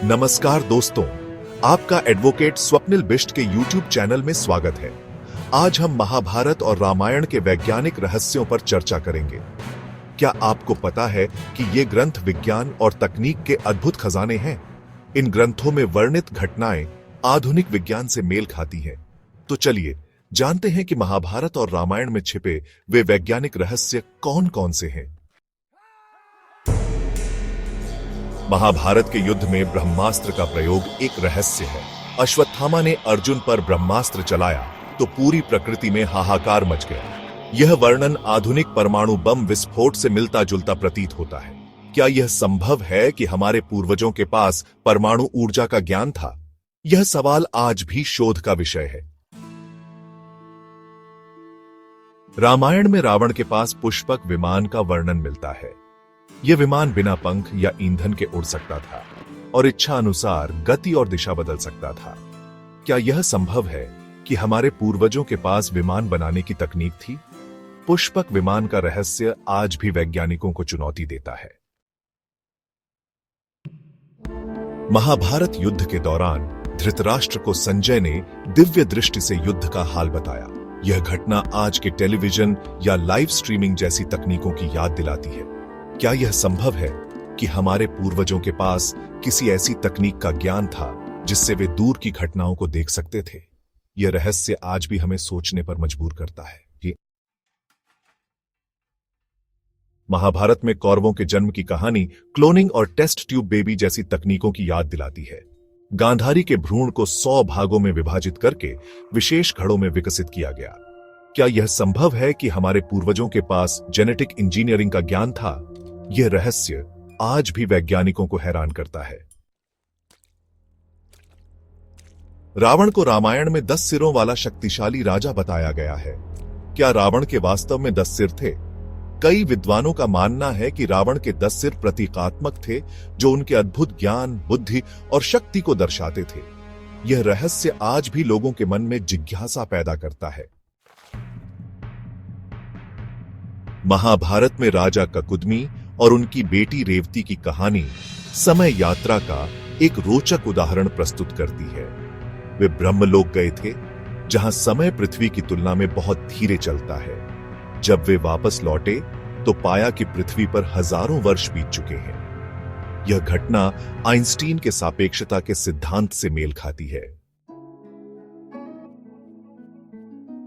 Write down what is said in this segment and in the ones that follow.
नमस्कार दोस्तों, आपका एडवोकेट स्वप्निल बिष्ट के YouTube चैनल में स्वागत है। आज हम महाभारत और रामायण के वैज्ञानिक रहस्यों पर चर्चा करेंगे। क्या आपको पता है कि ये ग्रंथ विज्ञान और तकनीक के अद्भुत खजाने हैं? इन ग्रंथों में वर्णित घटनाएं आधुनिक विज्ञान से मेल खाती हैं। तो चलिए जानते हैं कि महाभारत और रामायण में छिपे वे वैज्ञानिक रहस्य कौन-कौन से हैं। महाभारत के युद्ध में ब्रह्मास्त्र का प्रयोग एक रहस्य है। अश्वत्थामा ने अर्जुन पर ब्रह्मास्त्र चलाया तो पूरी प्रकृति में हाहाकार मच गया। यह वर्णन आधुनिक परमाणु बम विस्फोट से मिलता जुलता प्रतीत होता है। क्या यह संभव है कि हमारे पूर्वजों के पास परमाणु ऊर्जा का ज्ञान था? यह सवाल आज भी शोध का विषय है। रामायण में रावण के पास पुष्पक विमान का वर्णन मिलता है। यह विमान बिना पंख या ईंधन के उड़ सकता था और इच्छा अनुसार गति और दिशा बदल सकता था। क्या यह संभव है कि हमारे पूर्वजों के पास विमान बनाने की तकनीक थी? पुष्पक विमान का रहस्य आज भी वैज्ञानिकों को चुनौती देता है। महाभारत युद्ध के दौरान धृतराष्ट्र को संजय ने दिव्य दृष्टि से युद्ध का हाल बताया। यह घटना आज के टेलीविजन या लाइव स्ट्रीमिंग जैसी तकनीकों की याद दिलाती है। क्या यह संभव है कि हमारे पूर्वजों के पास किसी ऐसी तकनीक का ज्ञान था जिससे वे दूर की घटनाओं को देख सकते थे? यह रहस्य आज भी हमें सोचने पर मजबूर करता है। महाभारत में कौरवों के जन्म की कहानी क्लोनिंग और टेस्ट ट्यूब बेबी जैसी तकनीकों की याद दिलाती है। गांधारी के भ्रूण को 100 भागों में विभाजित करके विशेष घड़ों में विकसित किया गया। क्या यह संभव है कि हमारे पूर्वजों के पास जेनेटिक इंजीनियरिंग का ज्ञान था? यह रहस्य आज भी वैज्ञानिकों को हैरान करता है। रावण को रामायण में 10 सिरों वाला शक्तिशाली राजा बताया गया है। क्या रावण के वास्तव में 10 सिर थे? कई विद्वानों का मानना है कि रावण के 10 सिर प्रतीकात्मक थे, जो उनके अद्भुत ज्ञान, बुद्धि और शक्ति को दर्शाते थे। यह रहस्य आज भी लोगों के मन में जिज्ञासा पैदा करता है। महाभारत में राजा ककुदमी और उनकी बेटी रेवती की कहानी समय यात्रा का एक रोचक उदाहरण प्रस्तुत करती है। वे ब्रह्मलोक गए थे, जहां समय पृथ्वी की तुलना में बहुत धीरे चलता है। जब वे वापस लौटे तो पाया कि पृथ्वी पर हजारों वर्ष बीत चुके हैं। यह घटना आइंस्टीन के सापेक्षता के सिद्धांत से मेल खाती है।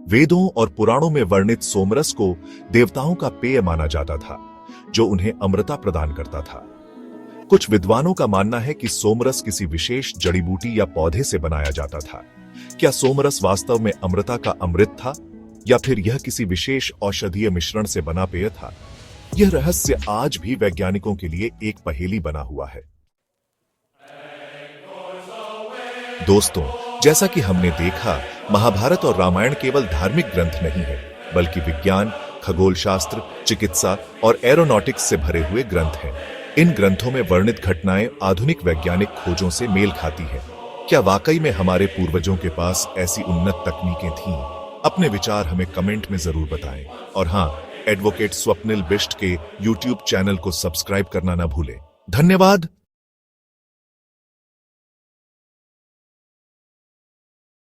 वेदों और पुराणों में वर्णित सोमरस को देवताओं का पेय माना जाता था, जो उन्हें अमृता प्रदान करता था। कुछ विद्वानों का मानना है कि सोमरस किसी विशेष जड़ी बूटी या पौधे से बनाया जाता था। क्या सोमरस वास्तव में अमृता का अमृत था, या फिर यह किसी विशेष औषधीय मिश्रण से बना पेय था? यह रहस्य आज भी वैज्ञानिकों के लिए एक पहेली बना हुआ है। दोस्तों, जैसा कि हमने देखा, महाभारत और रामायण केवल धार्मिक ग्रंथ नहीं है, बल्कि विज्ञान, खगोलशास्त्र, चिकित्सा और एरोनॉटिक्स से भरे हुए ग्रंथ हैं। इन ग्रंथों में वर्णित घटनाएं आधुनिक वैज्ञानिक खोजों से मेल खाती हैं। क्या वाकई में हमारे पूर्वजों के पास ऐसी उन्नत तकनीकें थीं? अपने विचार हमें कमेंट में जरूर बताएं। और हां, एडवोकेट स्वप्निल बिष्ट के YouTube चैनल को सब्सक्राइब करना ना भूलें। धन्यवाद।